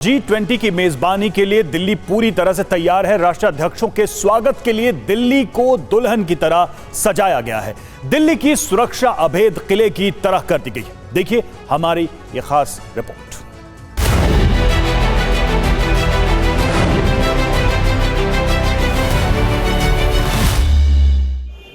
G20 की मेजबानी के लिए दिल्ली पूरी तरह से तैयार है। राष्ट्राध्यक्षों के स्वागत के लिए दिल्ली को दुल्हन की तरह सजाया गया है। दिल्ली की सुरक्षा अभेद किले की तरह कर दी गई है। देखिए हमारी ये खास रिपोर्ट।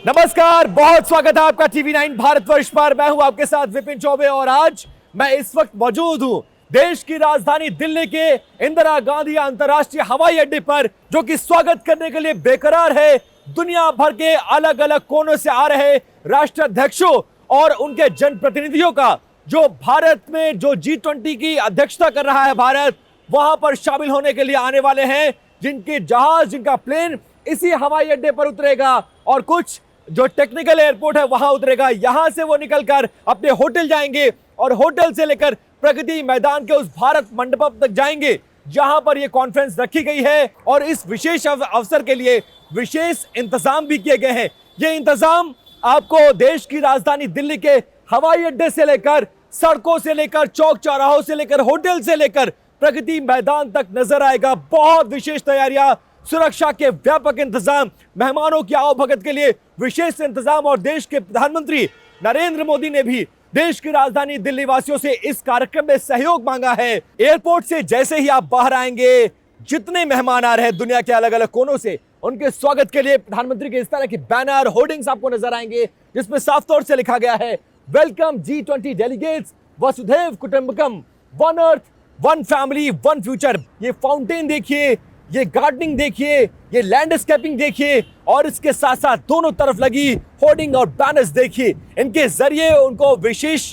नमस्कार, बहुत स्वागत है आपका टीवी9 भारतवर्ष पर। मैं हूं आपके साथ विपिन चौबे और आज मैं इस वक्त मौजूद हूं देश की राजधानी दिल्ली के इंदिरा गांधी अंतर्राष्ट्रीय हवाई अड्डे पर, जो कि स्वागत करने के लिए बेकरार है। दुनिया भर के अलग अलग कोनों से आ रहे राष्ट्राध्यक्षों और उनके जनप्रतिनिधियों का जो भारत में जो G20 की अध्यक्षता कर रहा है भारत, वहां पर शामिल होने के लिए आने वाले हैं। जिनके जहाज, जिनका प्लेन इसी हवाई अड्डे पर उतरेगा और कुछ जो टेक्निकल एयरपोर्ट है वहां उतरेगा। यहां से वो निकलकर अपने होटल जाएंगे और होटल से लेकर प्रगति मैदान के उस भारत मंडपम तक जाएंगे जहां पर यह कॉन्फ्रेंस रखी गई है। और इस विशेष अवसर के लिए विशेष इंतजाम भी किए गए हैं। ये इंतजाम आपको देश की राजधानी दिल्ली के हवाई अड्डे से लेकर, सड़कों से लेकर, चौक चौराहों से लेकर, होटल से लेकर प्रगति मैदान तक नजर आएगा। बहुत विशेष तैयारियां, सुरक्षा के व्यापक इंतजाम, मेहमानों की आवभगत के लिए विशेष इंतजाम। और देश के प्रधानमंत्री नरेंद्र मोदी ने भी देश की राजधानी दिल्ली वासियों से इस कार्यक्रम में सहयोग मांगा है। एयरपोर्ट से जैसे ही आप बाहर आएंगे, जितने मेहमान आ रहे हैं दुनिया के अलग अलग कोनों से, उनके स्वागत के लिए प्रधानमंत्री के इस तरह की बैनर, होर्डिंग्स आपको नजर आएंगे जिसमें साफ तौर से लिखा गया है वेलकम G20 डेलीगेट्स, वसुधैव कुटुंबकम, one earth, one family, one future. ये फाउंटेन देखिए, ये गार्डनिंग देखिए, ये लैंडस्केपिंग देखिए और इसके साथ साथ दोनों तरफ लगी होर्डिंग और बैनर्स देखिए। इनके जरिए उनको विशेष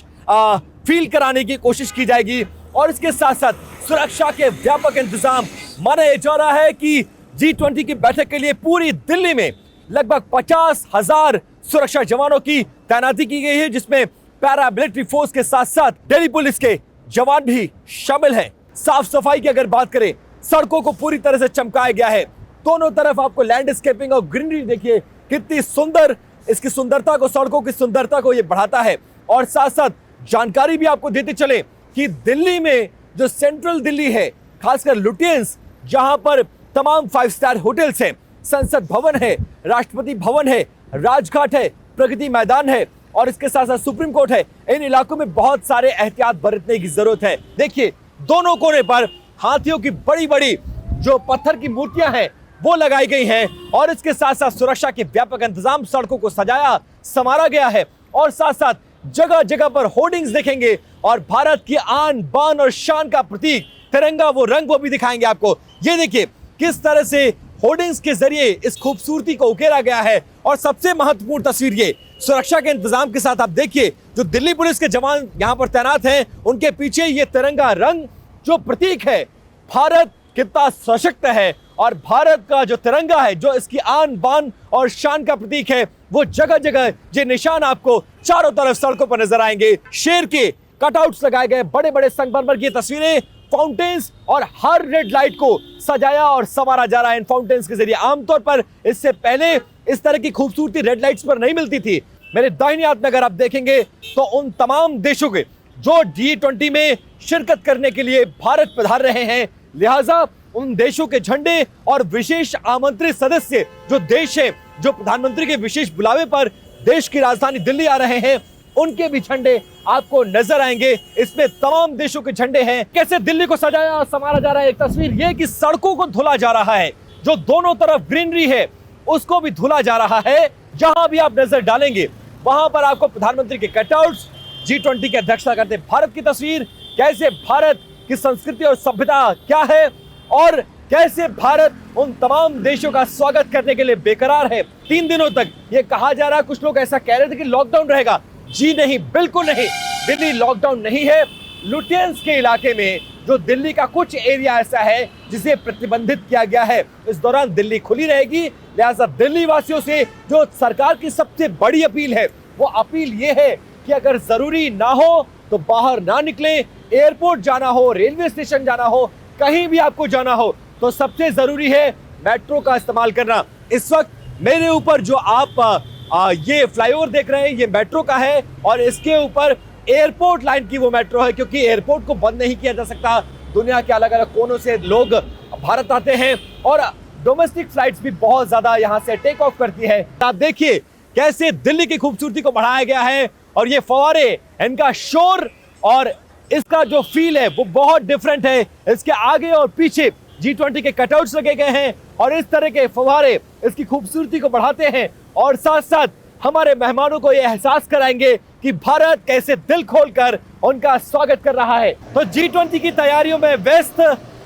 फील कराने की कोशिश की जाएगी। और इसके साथ साथ सुरक्षा के व्यापक इंतजाम। माना जा रहा है कि G20 की बैठक के लिए पूरी दिल्ली में लगभग 50,000 सुरक्षा जवानों की तैनाती की गई है, जिसमें पैरामिलिट्री फोर्स के साथ साथ दिल्ली पुलिस के जवान भी शामिल हैं। साफ सफाई की अगर बात करें, सड़कों को पूरी तरह से चमकाया गया है। दोनों तरफ आपको लैंडस्केपिंग और ग्रीनरी देखिए कितनी सुंदर, इसकी सुंदरता को, सड़कों की सुंदरता को ये बढ़ाता है। और साथ साथ जानकारी भी आपको देते चले कि दिल्ली में जो सेंट्रल दिल्ली है, खासकर लुटियंस, जहां पर तमाम 5 स्टार होटल्स हैं, संसद भवन है, राष्ट्रपति भवन है, राजघाट है, प्रगति मैदान है और इसके साथ साथ सुप्रीम कोर्ट है। इन इलाकों में बहुत सारे एहतियात बरतने की जरूरत है। देखिए दोनों कोने पर हाथियों की बड़ी बड़ी जो पत्थर की मूर्तियां हैं वो लगाई गई हैं और इसके साथ साथ सुरक्षा के व्यापक इंतजाम, सड़कों को सजाया संवारा गया है। और साथ साथ जगह जगह पर होर्डिंग्स देखेंगे और भारत की आन बान और शान का प्रतीक तिरंगा, वो रंग वो भी दिखाएंगे आपको। ये देखिए किस तरह से होर्डिंग्स के जरिए इस खूबसूरती को उकेरा गया है। और सबसे महत्वपूर्ण तस्वीर ये सुरक्षा के इंतजाम के साथ आप देखिए, जो दिल्ली पुलिस के जवान यहाँ पर तैनात हैं, उनके पीछे ये तिरंगा रंग जो प्रतीक है भारत कितना सशक्त है। और भारत का जो तिरंगा है, जो इसकी आन बान और शान का प्रतीक है, वो जगह जगह ये निशान आपको चारों तरफ सड़कों पर नजर आएंगे। शेर के कटआउट्स लगाए गए, बड़े बड़े संगमरमर की तस्वीरें, फाउंटेन्स और हर रेड लाइट को सजाया और संवारा जा रहा है इन फाउंटेन्स के जरिए। आमतौर पर इससे पहले इस तरह की खूबसूरती रेड लाइट्स पर नहीं मिलती थी। मेरे दाहिने हाथ में अगर आप देखेंगे तो उन तमाम देशों के जो G20 में शिरकत करने के लिए भारत पधार रहे हैं, लिहाजा उन देशों के झंडे और विशेष आमंत्रित सदस्य जो देश है, जो प्रधानमंत्री के विशेष बुलावे पर देश की राजधानी दिल्ली आ रहे हैं, उनके भी झंडे आपको नजर आएंगे। इसमें तमाम देशों के झंडे हैं। कैसे दिल्ली को सजाया और संवारा जा रहा है। एक तस्वीर ये कि सड़कों को धुला जा रहा है, जो दोनों तरफ ग्रीनरी है उसको भी धुला जा रहा है। जहां भी आप नजर डालेंगे वहां पर आपको प्रधानमंत्री के कटआउट्स, G20 की अध्यक्षता करते भारत की तस्वीर, कैसे भारत की संस्कृति और सभ्यता क्या है और कैसे भारत उन तमाम देशों का स्वागत करने के लिए बेकरार है। 3 दिनों तक ये कहा जा रहा है, कुछ लोग ऐसा कह रहे थे कि लॉकडाउन रहेगा। जी नहीं, बिल्कुल नहीं, दिल्ली लॉकडाउन नहीं है। लुटियंस के इलाके में जो दिल्ली का कुछ एरिया ऐसा है जिसे प्रतिबंधित किया गया है, इस दौरान दिल्ली खुली रहेगी। लिहाजा दिल्ली वासियों से जो सरकार की सबसे बड़ी अपील है, वो अपील ये है कि अगर जरूरी ना हो तो बाहर ना निकले। एयरपोर्ट जाना हो, रेलवे स्टेशन जाना हो, कहीं भी आपको जाना हो तो सबसे जरूरी है मेट्रो का इस्तेमाल करना। इस वक्त मेरे ऊपर जो आप ये फ्लाईओवर देख रहे हैं, ये मेट्रो का है और इसके ऊपर एयरपोर्ट लाइन की वो मेट्रो है, क्योंकि एयरपोर्ट को बंद नहीं किया जा सकता। दुनिया के अलग अलग कोनों से लोग भारत आते हैं और डोमेस्टिक फ्लाइट्स भी बहुत ज्यादा यहाँ से टेक ऑफ करती है। आप देखिए कैसे दिल्ली की खूबसूरती को बढ़ाया गया है और ये फव्वारे, इनका शोर और इसका जो फील है वो बहुत डिफरेंट है। इसके आगे और पीछे G20 के कटआउट्स लगे गए हैं और इस तरह के फव्वारे इसकी खूबसूरती को बढ़ाते हैं और साथ साथ हमारे मेहमानों को यह एहसास कराएंगे कि भारत कैसे दिल खोलकर उनका स्वागत कर रहा है। तो G20 की तैयारियों में व्यस्त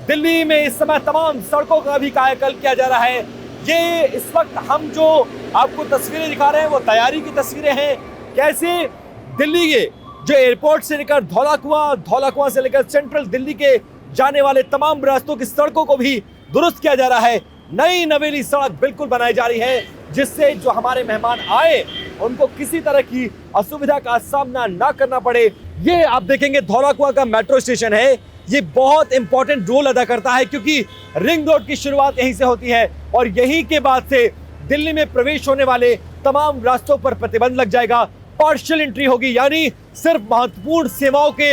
दिल्ली में इस समय तमाम सड़कों का भी कायाकल्प किया जा रहा है। ये इस वक्त हम जो आपको तस्वीरें दिखा रहे हैं वो तैयारी की तस्वीरें हैं। कैसे दिल्ली के जो एयरपोर्ट से लेकर धौलाकुआं से लेकर सेंट्रल दिल्ली के जाने वाले तमाम रास्तों की सड़कों को भी दुरुस्त किया जा रहा है। नई नवेली सड़क बिल्कुल बनाई जा रही है जिससे जो हमारे मेहमान आए उनको किसी तरह की असुविधा का सामना ना करना पड़े। ये आप देखेंगे धौलाकुआं का मेट्रो स्टेशन है। ये बहुत इंपॉर्टेंट रोल अदा करता है क्योंकि रिंग रोड की शुरुआत यहीं से होती है और यहीं के बाद से दिल्ली में प्रवेश होने वाले तमाम रास्तों पर प्रतिबंध लग जाएगा। पार्शियल एंट्री होगी, यानी सिर्फ महत्वपूर्ण सेवाओं के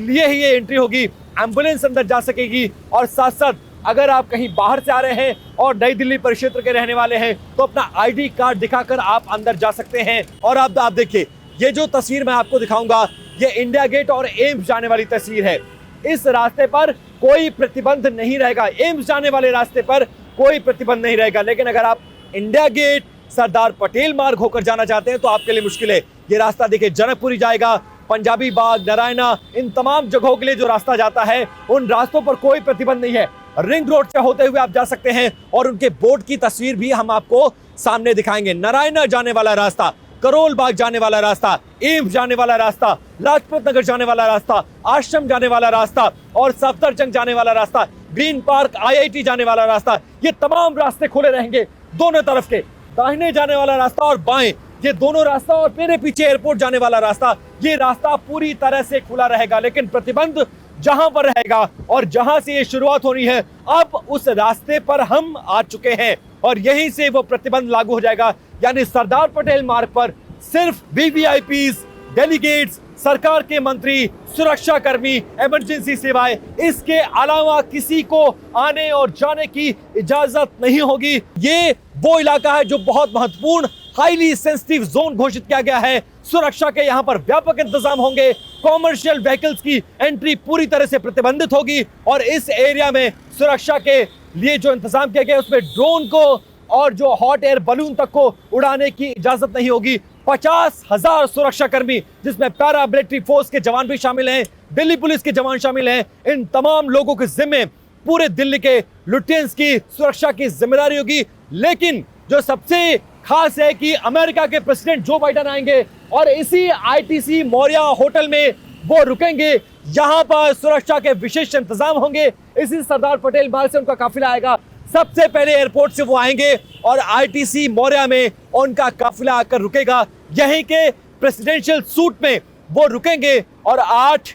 लिए ही ये एंट्री होगी। एम्बुलेंस अंदर जा सकेगी और साथ साथ अगर आप कहीं बाहर से आ रहे हैं और नई दिल्ली परिक्षेत्र के रहने वाले हैं तो अपना आईडी कार्ड दिखाकर आप अंदर जा सकते हैं। और आप देखिए ये जो तस्वीर मैं आपको दिखाऊंगा ये इंडिया गेट और एम्स जाने वाली तस्वीर है। इस रास्ते पर कोई प्रतिबंध नहीं रहेगा, एम्स जाने वाले रास्ते पर कोई प्रतिबंध नहीं रहेगा। लेकिन अगर आप इंडिया गेट, सरदार पटेल मार्ग होकर जाना चाहते हैं तो आपके लिए मुश्किल है। ये रास्ता देखिए जनकपुरी जाएगा, पंजाबी बाग, नारायणा, इन तमाम जगहों के लिए जो रास्ता जाता है उन रास्तों पर कोई प्रतिबंध नहीं है। रिंग रोड से होते हुए आप जा सकते हैं और उनके बोर्ड की तस्वीर भी हम आपको सामने दिखाएंगे। नारायणा जाने वाला रास्ता, करोल बाग जाने वाला रास्ता, एम्स जाने वाला रास्ता, लाजपत नगर जाने वाला रास्ता, आश्रम जाने वाला रास्ता और सफदरजंग जाने वाला रास्ता, ग्रीन पार्क, IIT जाने वाला रास्ता, ये तमाम रास्ते खुले रहेंगे। दोनों तरफ के दाहिने जाने वाला रास्ता और बाएं, ये दोनों रास्ता और मेरे पीछे एयरपोर्ट जाने वाला रास्ता, ये रास्ता पूरी तरह से खुला रहेगा। लेकिन प्रतिबंध जहां पर रहेगा और जहां से ये शुरुआत होनी है, अब उस रास्ते पर हम आ चुके हैं और यहीं से वो प्रतिबंध लागू हो जाएगा। यानी सरदार पटेल मार्ग पर सिर्फ VVIPs, डेलीगेट्स, सरकार के मंत्री, सुरक्षा कर्मी, इमरजेंसी सेवाएं, इसके अलावा किसी को आने और जाने की इजाजत नहीं होगी। ये वो इलाका है जो बहुत महत्वपूर्ण हाईली सेंसिटिव जोन घोषित किया गया है। सुरक्षा के यहाँ पर व्यापक इंतजाम होंगे। कॉमर्शियल व्हीकल्स की एंट्री पूरी तरह से प्रतिबंधित होगी और इस एरिया में सुरक्षा के लिए जो इंतजाम किया गया उसमें ड्रोन को और जो हॉट एयर बलून तक को उड़ाने की इजाजत नहीं होगी। 50,000 सुरक्षा कर्मी जिसमें पैरा मिलिट्री फोर्स के जवान भी शामिल हैं, दिल्ली पुलिस के जवान शामिल हैं, इन तमाम लोगों के जिम्मे पूरे दिल्ली के लुटेंस की सुरक्षा की जिम्मेदारी होगी। लेकिन जो सबसे खास है कि अमेरिका के प्रेसिडेंट जो बाइडेन आएंगे और इसी ITC मौर्या होटल में वो रुकेंगे। यहाँ पर सुरक्षा के विशेष इंतजाम होंगे। इसी सरदार पटेल मार्ग से उनका काफिला आएगा। सबसे पहले एयरपोर्ट से वो आएंगे और ITC मौर्या में उनका काफिला आकर रुकेगा। यहीं के प्रेसिडेंशियल सूट में वो रुकेंगे और 8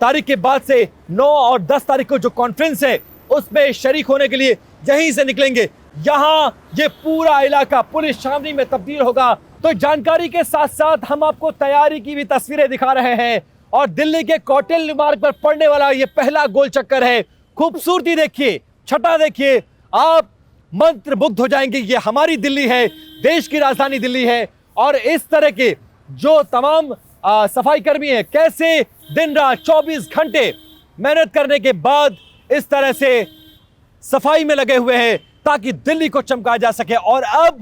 तारीख के बाद से 9 और 10 तारीख को जो कॉन्फ्रेंस है उसमें शरीक होने के लिए यहीं से निकलेंगे। यहाँ ये पूरा इलाका पुलिस छावनी में तब्दील होगा। तो जानकारी के साथ साथ हम आपको तैयारी की भी तस्वीरें दिखा रहे हैं और दिल्ली के कौटिल्य मार्ग पर पड़ने वाला ये पहला गोल चक्कर है। खूबसूरती देखिए, छटा देखिए, आप मंत्रमुग्ध हो जाएंगे। ये हमारी दिल्ली है, देश की राजधानी दिल्ली है और इस तरह के जो तमाम सफाई कर्मी है कैसे दिन रात 24 घंटे मेहनत करने के बाद इस तरह से सफाई में लगे हुए हैं ताकि दिल्ली को चमकाया जा सके। और अब